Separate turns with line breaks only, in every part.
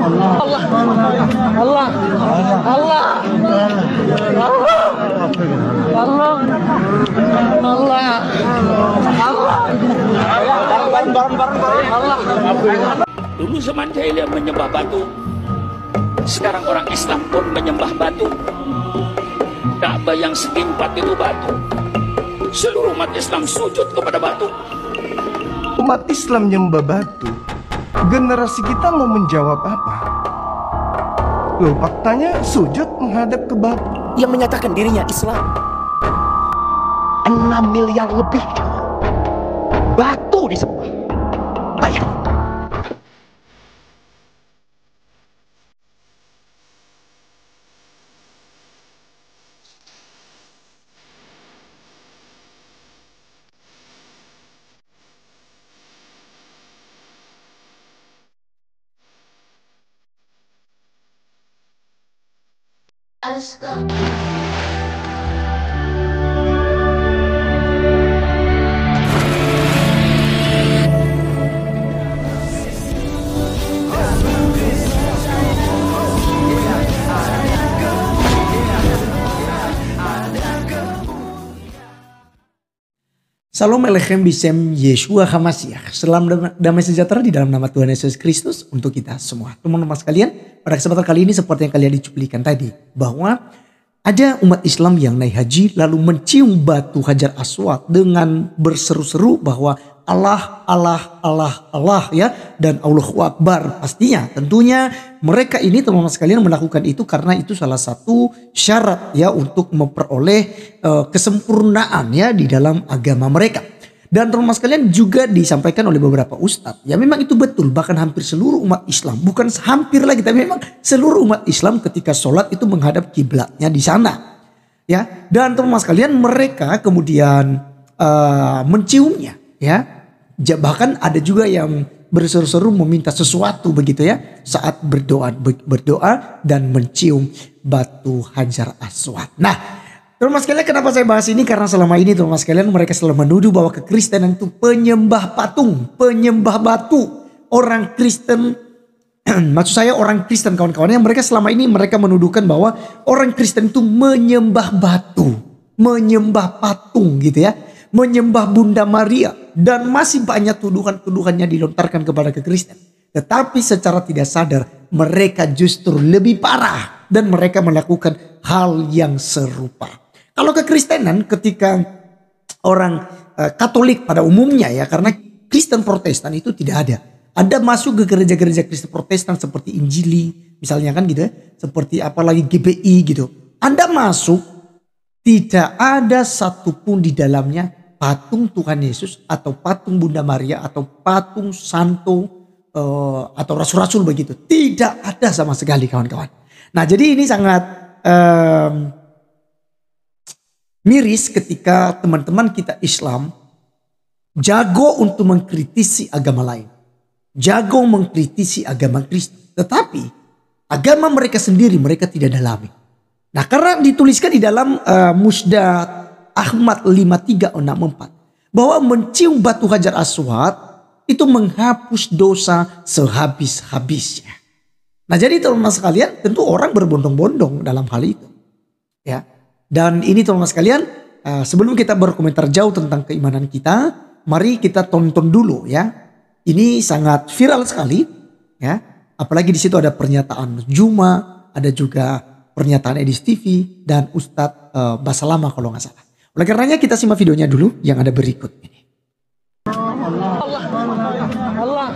Allah, Allah, Allah, Allah, Allah.
Dulu zaman jahiliyah menyembah batu, sekarang orang Islam pun menyembah batu. Ka'bah yang setingkat itu batu. Seluruh umat Islam sujud kepada batu.
Umat Islam nyembah batu. Generasi kita mau menjawab apa? Loh, faktanya sujud menghadap ke batu.
Yang menyatakan dirinya Islam 6 miliar lebih batu disembah. Bayang.
Salam Alechem Bisem Yeshua HaMashiach. Salam damai sejahtera di dalam nama Tuhan Yesus Kristus untuk kita semua. Teman-teman sekalian, pada kesempatan kali ini seperti yang kalian dicuplikan tadi, bahwa ada umat Islam yang naik haji lalu mencium batu Hajar Aswad dengan berseru-seru bahwa Allah, Allah, Allah, Allah ya, dan Allahu Akbar. Pastinya tentunya mereka ini teman-teman sekalian melakukan itu karena itu salah satu syarat ya untuk memperoleh kesempurnaan ya di dalam agama mereka. Dan teman-teman sekalian juga disampaikan oleh beberapa ustadz. Ya memang itu betul, bahkan hampir seluruh umat Islam, bukan hampir lagi tapi memang seluruh umat Islam ketika sholat itu menghadap kiblatnya di sana. Ya, dan teman-teman sekalian mereka kemudian menciumnya ya. Bahkan ada juga yang berseru-seru meminta sesuatu begitu ya saat berdoa dan mencium batu Hajar Aswad. Nah, teman-teman sekalian, kenapa saya bahas ini? Karena selama ini teman-teman sekalian mereka selalu menuduh bahwa kekristenan itu penyembah patung, penyembah batu. Orang Kristen, maksud saya orang Kristen kawan-kawannya, mereka selama ini mereka menuduhkan bahwa orang Kristen itu menyembah batu, menyembah patung gitu ya, menyembah Bunda Maria. Dan masih banyak tuduhan-tuduhannya dilontarkan kepada kekristen. Tetapi secara tidak sadar mereka justru lebih parah dan mereka melakukan hal yang serupa. Kalau kekristenan ketika orang Katolik pada umumnya ya, karena Kristen Protestan itu tidak ada. Anda masuk ke gereja-gereja Kristen Protestan seperti Injili misalnya kan gitu ya, seperti apalagi GBI gitu. Anda masuk tidak ada satupun di dalamnya patung Tuhan Yesus atau patung Bunda Maria atau patung Santo atau rasul-rasul begitu. Tidak ada sama sekali kawan-kawan. Nah jadi ini sangat miris ketika teman-teman kita Islam jago untuk mengkritisi agama lain. Jago mengkritisi agama Kristen. Tetapi agama mereka sendiri mereka tidak dalami. Nah karena dituliskan di dalam Musda Ahmad 5364 bahwa mencium batu Hajar Aswad itu menghapus dosa sehabis-habisnya. Nah jadi teman-teman sekalian tentu orang berbondong-bondong dalam hal itu. Ya. Dan ini teman-teman sekalian sebelum kita berkomentar jauh tentang keimanan kita, mari kita tonton dulu ya. Ini sangat viral sekali ya. Apalagi di situ ada pernyataan Juma, ada juga pernyataan Edis TV dan Ustadz Basalama kalau nggak salah. Oleh karenanya kita simak videonya dulu yang ada berikut ini.
Allah, Allah, Allah,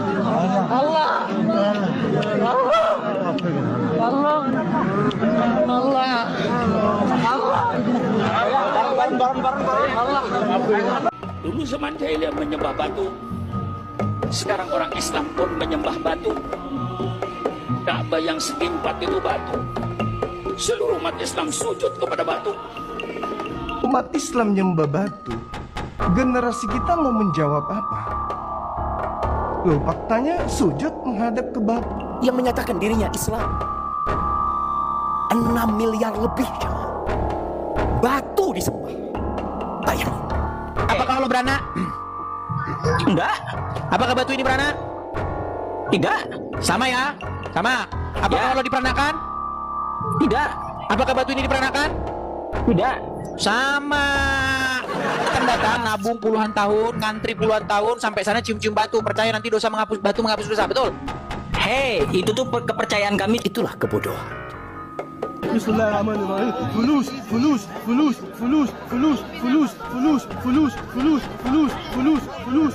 Dulu zaman jahiliyah menyembah batu, sekarang orang Islam pun menyembah batu. Ka'bah yang setingkat itu batu. Seluruh umat Islam sujud kepada batu.
Umat Islam nyembah batu. Generasi kita mau menjawab apa? Loh, faktanya sujud menghadap ke batu.
Yang menyatakan dirinya Islam 6 miliar lebih batu disembah. Bayang. Apakah Allah beranak? Enggak. Apakah batu ini beranak? Tidak. Sama ya.
Sama. Apakah
Ya.
Allah diperanakan?
Tidak.
Apakah batu ini diperanakan?
Tidak.
Sama. Kan datang nabung puluhan tahun, ngantri puluhan tahun, sampai sana cium-cium batu, percaya nanti dosa menghapus, batu menghapus dosa, betul?
Hei, itu tuh kepercayaan kami. Itulah kebodohan.
Bismillahirrahmanirrahim. Fulus, fulus, fulus, fulus, fulus, fulus, fulus, fulus, fulus, fulus, fulus, fulus, fulus,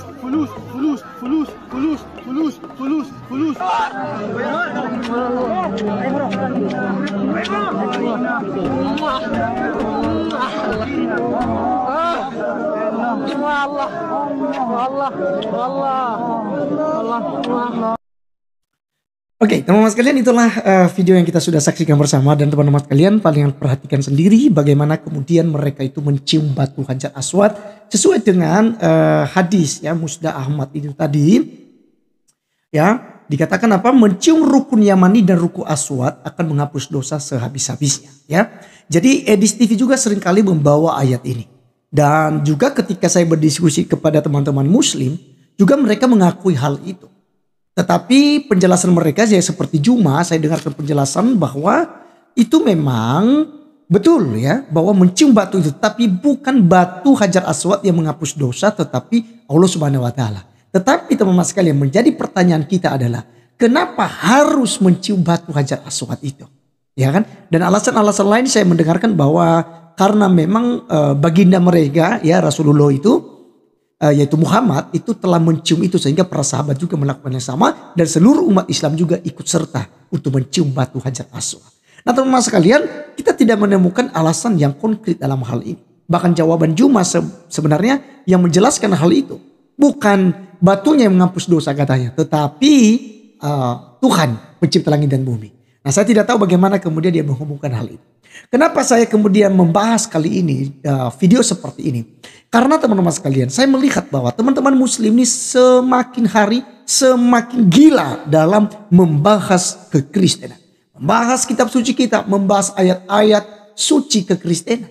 fulus, fulus, fulus, fulus, fulus, fulus.
Oke, teman-teman sekalian, itulah video yang kita sudah saksikan bersama, dan teman-teman sekalian paling perhatikan sendiri bagaimana kemudian mereka itu mencium batu Hajar Aswad sesuai dengan hadis ya Musda Ahmad itu tadi. Ya, dikatakan apa? Mencium rukun Yamani dan rukun Aswad akan menghapus dosa sehabis-habisnya ya. Jadi Edis TV juga seringkali membawa ayat ini. Dan juga ketika saya berdiskusi kepada teman-teman muslim, juga mereka mengakui hal itu. Tetapi penjelasan mereka ya seperti Juma, saya dengarkan penjelasan bahwa itu memang betul ya, bahwa mencium batu itu, tapi bukan batu Hajar Aswad yang menghapus dosa, tetapi Allah Subhanahu wa taala. Tetapi teman-teman sekalian, menjadi pertanyaan kita adalah kenapa harus mencium batu Hajar Aswad itu? Ya kan? Dan alasan-alasan lain saya mendengarkan bahwa karena memang baginda mereka ya Rasulullah itu yaitu Muhammad itu telah mencium itu, sehingga para sahabat juga melakukan yang sama, dan seluruh umat Islam juga ikut serta untuk mencium batu Hajar Aswad. Nah teman-teman sekalian, kita tidak menemukan alasan yang konkret dalam hal ini. Bahkan jawaban Juma sebenarnya yang menjelaskan hal itu bukan batunya yang menghapus dosa katanya, tetapi Tuhan pencipta langit dan bumi. Nah saya tidak tahu bagaimana kemudian dia menghubungkan hal itu. Kenapa saya kemudian membahas kali ini video seperti ini? Karena teman-teman sekalian, saya melihat bahwa teman-teman muslim ini semakin hari semakin gila dalam membahas kekristenan. Membahas kitab suci kita, membahas ayat-ayat suci kekristenan.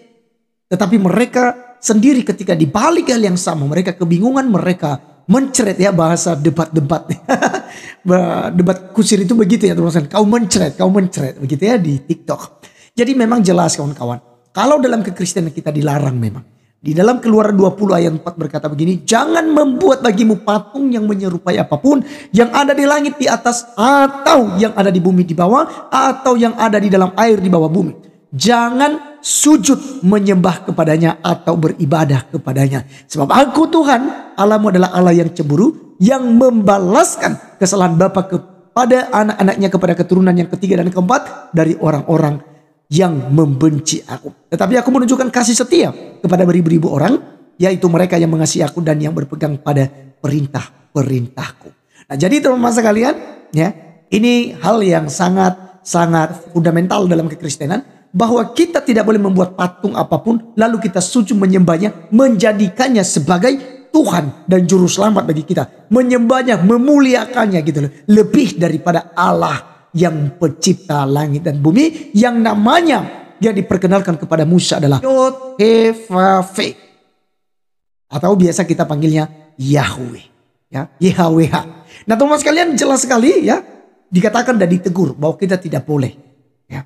Tetapi mereka sendiri ketika dibalik hal yang sama, mereka kebingungan, mereka mencret ya, bahasa debat-debat. Debat kusir itu begitu ya teman-teman. Kau mencret begitu ya di TikTok. Jadi memang jelas kawan-kawan, kalau dalam kekristenan kita dilarang memang. Di dalam Keluaran 20 ayat 4 berkata begini, jangan membuat bagimu patung yang menyerupai apapun yang ada di langit di atas, atau yang ada di bumi di bawah, atau yang ada di dalam air di bawah bumi. Jangan sujud menyembah kepadanya atau beribadah kepadanya. Sebab aku Tuhan, Allahmu adalah Allah yang cemburu, yang membalaskan kesalahan bapa kepada anak-anaknya, kepada keturunan yang ketiga dan keempat dari orang-orang yang membenci aku. Tetapi aku menunjukkan kasih setia kepada beribu-ribu orang, yaitu mereka yang mengasihi aku dan yang berpegang pada perintah-perintahku. Nah jadi teman-teman sekalian, ya, ini hal yang sangat fundamental dalam kekristenan, bahwa kita tidak boleh membuat patung apapun lalu kita sujud menyembahnya, menjadikannya sebagai Tuhan dan juru selamat bagi kita, menyembahnya, memuliakannya gitu loh, lebih daripada Allah yang pencipta langit dan bumi, yang namanya yang diperkenalkan kepada Musa adalah Yod He Vav Ve, atau biasa kita panggilnya Yahweh ya, YHWH. Nah teman-teman sekalian, jelas sekali ya, dikatakan dan ditegur bahwa kita tidak boleh ya.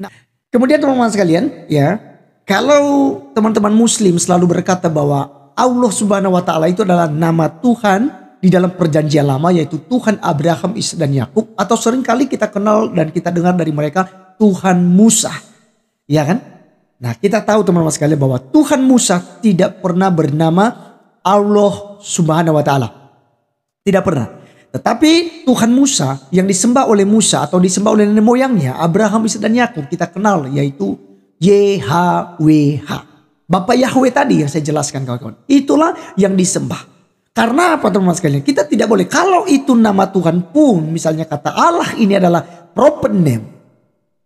Nah kemudian teman-teman sekalian ya, kalau teman-teman muslim selalu berkata bahwa Allah Subhanahu wa taala itu adalah nama Tuhan di dalam perjanjian lama, yaitu Tuhan Abraham, Ishak dan Yakub, atau seringkali kita kenal dan kita dengar dari mereka Tuhan Musa. Ya kan? Nah, kita tahu teman-teman sekalian bahwa Tuhan Musa tidak pernah bernama Allah Subhanahu wa taala. Tidak pernah. Tetapi Tuhan Musa yang disembah oleh Musa atau disembah oleh nenek moyangnya Abraham, Ishak dan Yakub, kita kenal yaitu YHWH. Bapak Yahweh tadi yang saya jelaskan kawan-kawan. Itulah yang disembah. Karena apa teman-teman sekalian? Kita tidak boleh, kalau itu nama Tuhan pun, misalnya kata Allah ini adalah proper name.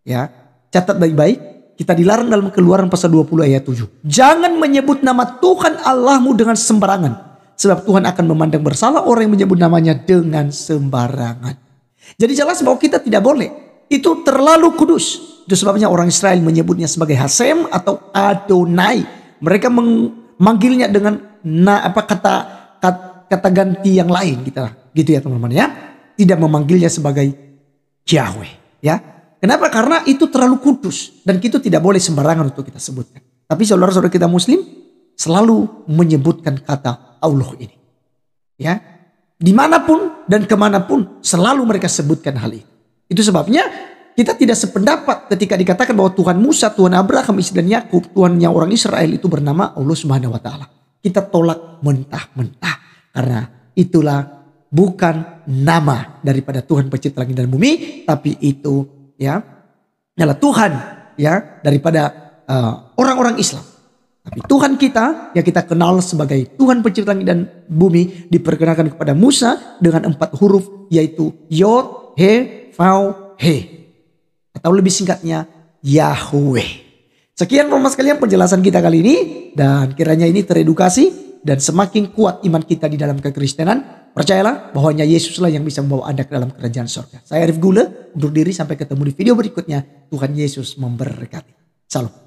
Ya, catat baik-baik. Kita dilarang dalam Keluaran pasal 20 ayat 7. Jangan menyebut nama Tuhan Allahmu dengan sembarangan. Sebab Tuhan akan memandang bersalah orang yang menyebut namanya dengan sembarangan. Jadi jelas bahwa kita tidak boleh. Itu terlalu kudus. Itu sebabnya orang Israel menyebutnya sebagai Hasem atau Adonai. Mereka memanggilnya dengan kata ganti yang lain gitu ya teman-teman ya. Tidak memanggilnya sebagai Yahweh. Ya, kenapa? Karena itu terlalu kudus dan itu tidak boleh sembarangan untuk kita sebutkan. Tapi saudara-saudara kita Muslim selalu menyebutkan kata Allah ini. Ya, dimanapun dan kemanapun selalu mereka sebutkan hal itu. Itu sebabnya kita tidak sependapat ketika dikatakan bahwa Tuhan Musa, Tuhan Abraham, Ishak dan Yakub, Tuhannya orang Israel itu bernama Allah Subhanahu wa taala. Kita tolak mentah-mentah karena itulah bukan nama daripada Tuhan pencipta langit dan bumi, tapi itu ya adalah Tuhan ya daripada orang-orang Islam. Tapi Tuhan kita yang kita kenal sebagai Tuhan pencipta langit dan bumi diperkenalkan kepada Musa dengan 4 huruf yaitu Yod, He, Vau, He. Atau lebih singkatnya Yahweh. Sekian teman-teman sekalian penjelasan kita kali ini. Dan kiranya ini teredukasi dan semakin kuat iman kita di dalam kekristenan. Percayalah bahwa hanya Yesuslah yang bisa membawa Anda ke dalam kerajaan surga. Saya Arif Gula undur diri sampai ketemu di video berikutnya. Tuhan Yesus memberkati. Salam.